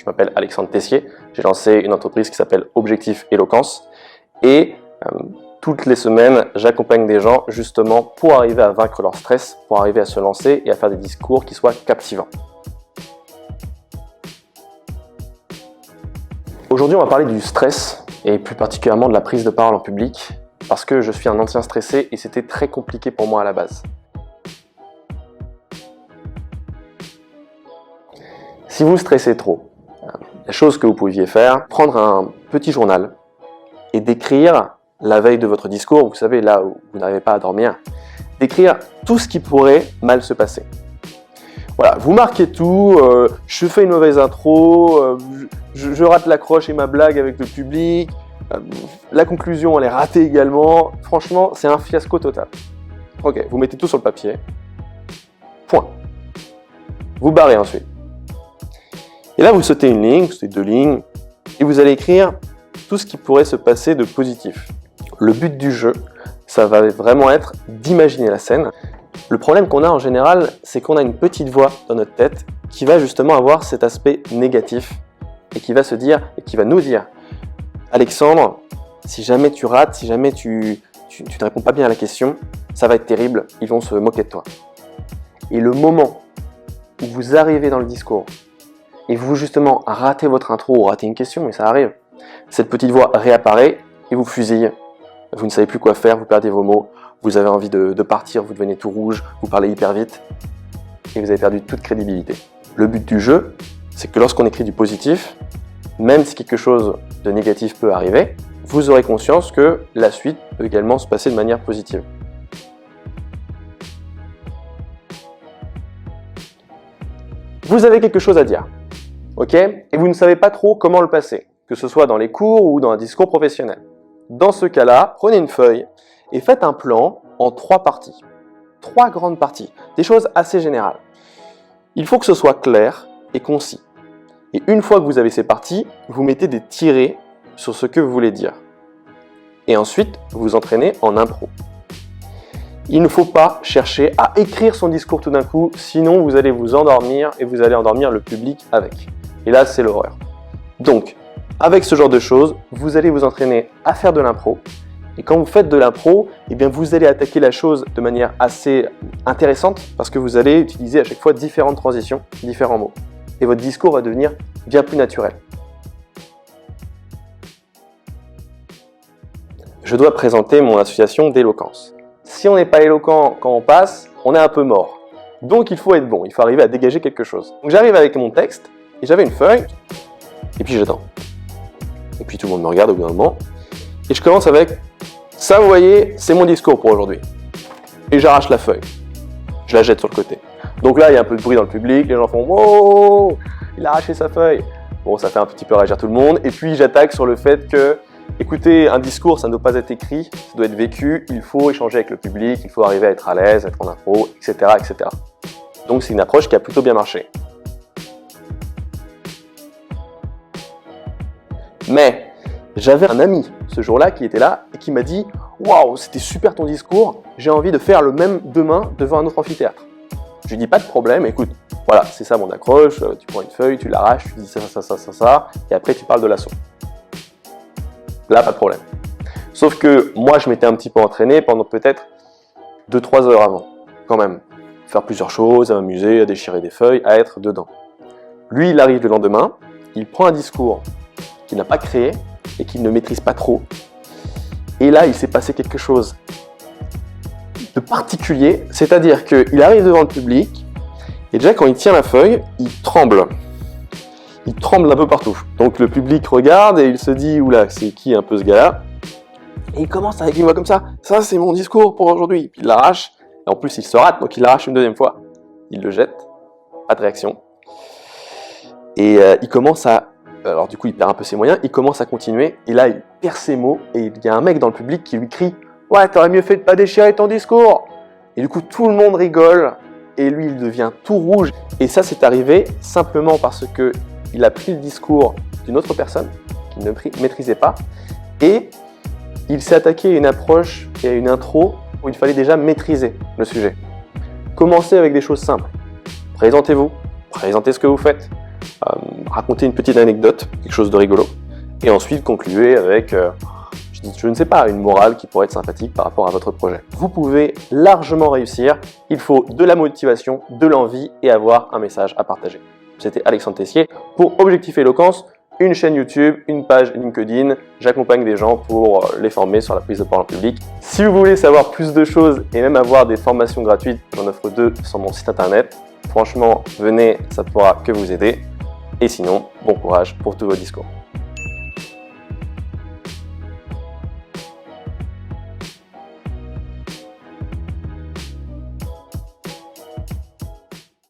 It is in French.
Je m'appelle Alexandre Tessier, j'ai lancé une entreprise qui s'appelle Objectif Éloquence et toutes les semaines, j'accompagne des gens justement pour arriver à vaincre leur stress, pour arriver à se lancer et à faire des discours qui soient captivants. Aujourd'hui, on va parler du stress et plus particulièrement de la prise de parole en public parce que je suis un ancien stressé et c'était très compliqué pour moi à la base. Si vous stressez trop, la chose que vous pouviez faire, prendre un petit journal et d'écrire la veille de votre discours, vous savez, là où vous n'arrivez pas à dormir, d'écrire tout ce qui pourrait mal se passer. Voilà, vous marquez tout, je fais une mauvaise intro, je rate l'accroche et ma blague avec le public, la conclusion elle est ratée également, franchement c'est un fiasco total. Ok, vous mettez tout sur le papier, point. Vous barrez ensuite. Et là vous sautez une ligne, vous sautez deux lignes, et vous allez écrire tout ce qui pourrait se passer de positif. Le but du jeu, ça va vraiment être d'imaginer la scène. Le problème qu'on a en général, c'est qu'on a une petite voix dans notre tête qui va justement avoir cet aspect négatif et qui va se dire, et qui va nous dire « Alexandre, si jamais tu rates, si jamais tu ne réponds pas bien à la question, ça va être terrible, ils vont se moquer de toi. » Et le moment où vous arrivez dans le discours et vous justement ratez votre intro ou ratez une question, mais ça arrive, cette petite voix réapparaît et vous fusille. Vous ne savez plus quoi faire, vous perdez vos mots, vous avez envie de partir, vous devenez tout rouge, vous parlez hyper vite et vous avez perdu toute crédibilité. Le but du jeu, c'est que lorsqu'on écrit du positif, même si quelque chose de négatif peut arriver, vous aurez conscience que la suite peut également se passer de manière positive. Vous avez quelque chose à dire, ok? Et vous ne savez pas trop comment le passer, que ce soit dans les cours ou dans un discours professionnel. Dans ce cas-là, prenez une feuille et faites un plan en 3 parties. 3 grandes parties, des choses assez générales. Il faut que ce soit clair et concis. Et une fois que vous avez ces parties, vous mettez des tirets sur ce que vous voulez dire. Et ensuite, vous vous entraînez en impro. Il ne faut pas chercher à écrire son discours tout d'un coup, sinon vous allez vous endormir et vous allez endormir le public avec. Et là, c'est l'horreur. Donc, avec ce genre de choses, vous allez vous entraîner à faire de l'impro. Et quand vous faites de l'impro, eh bien vous allez attaquer la chose de manière assez intéressante parce que vous allez utiliser à chaque fois différentes transitions, différents mots. Et votre discours va devenir bien plus naturel. Je dois présenter mon association d'éloquence. Si on n'est pas éloquent quand on passe, on est un peu mort. Donc il faut être bon, il faut arriver à dégager quelque chose. Donc j'arrive avec mon texte, et j'avais une feuille, et puis j'attends. Et puis tout le monde me regarde au bout d'un moment. Et je commence avec « Ça, vous voyez, c'est mon discours pour aujourd'hui. » Et j'arrache la feuille. Je la jette sur le côté. Donc là, il y a un peu de bruit dans le public. Les gens font « Wow, il a arraché sa feuille. » Bon, ça fait un petit peu réagir tout le monde. Et puis j'attaque sur le fait que, écoutez, un discours, ça ne doit pas être écrit, ça doit être vécu. Il faut échanger avec le public, il faut arriver à être à l'aise, être en impro, etc., etc. Donc c'est une approche qui a plutôt bien marché. Mais j'avais un ami ce jour-là qui était là et qui m'a dit « Waouh, c'était super ton discours, j'ai envie de faire le même demain devant un autre amphithéâtre. » Je lui dis « Pas de problème, écoute, voilà, c'est ça mon accroche, tu prends une feuille, tu l'arraches, tu dis ça, et après tu parles de l'assaut. » Là, pas de problème. Sauf que moi, je m'étais un petit peu entraîné pendant peut-être 2-3 heures avant, quand même. Faire plusieurs choses, à m'amuser, à déchirer des feuilles, à être dedans. Lui, il arrive le lendemain, il prend un discours qu'il n'a pas créé et qu'il ne maîtrise pas trop. Et là, il s'est passé quelque chose de particulier, c'est-à-dire qu'il arrive devant le public et déjà quand il tient la feuille, il tremble. Il tremble un peu partout. Donc le public regarde et il se dit « Oula, c'est qui un peu ce gars-là » Et il commence avec une voix comme ça « Ça, c'est mon discours pour aujourd'hui » Puis il l'arrache, et en plus il se rate, donc il l'arrache une deuxième fois. Il le jette, pas de réaction. Et il commence à... Alors du coup, il perd un peu ses moyens, il commence à continuer, et là, il perd ses mots, et il y a un mec dans le public qui lui crie « Ouais, t'aurais mieux fait de pas déchirer ton discours !» Et du coup, tout le monde rigole, et lui, il devient tout rouge. Et ça, c'est arrivé simplement parce que il a pris le discours d'une autre personne, qu'il ne maîtrisait pas, et il s'est attaqué à une approche et à une intro où il fallait déjà maîtriser le sujet. Commencez avec des choses simples. Présentez-vous, présentez ce que vous faites. racontez une petite anecdote, quelque chose de rigolo, et ensuite concluez avec, je ne sais pas, une morale qui pourrait être sympathique par rapport à votre projet. Vous pouvez largement réussir, il faut de la motivation, de l'envie et avoir un message à partager. C'était Alexandre Tessier pour Objectif Éloquence, une chaîne YouTube, une page LinkedIn. J'accompagne des gens pour les former sur la prise de parole en public. Si vous voulez savoir plus de choses et même avoir des formations gratuites, j'en offre 2 sur mon site internet. Franchement, venez, ça pourra que vous aider. Et sinon, bon courage pour tous vos discours.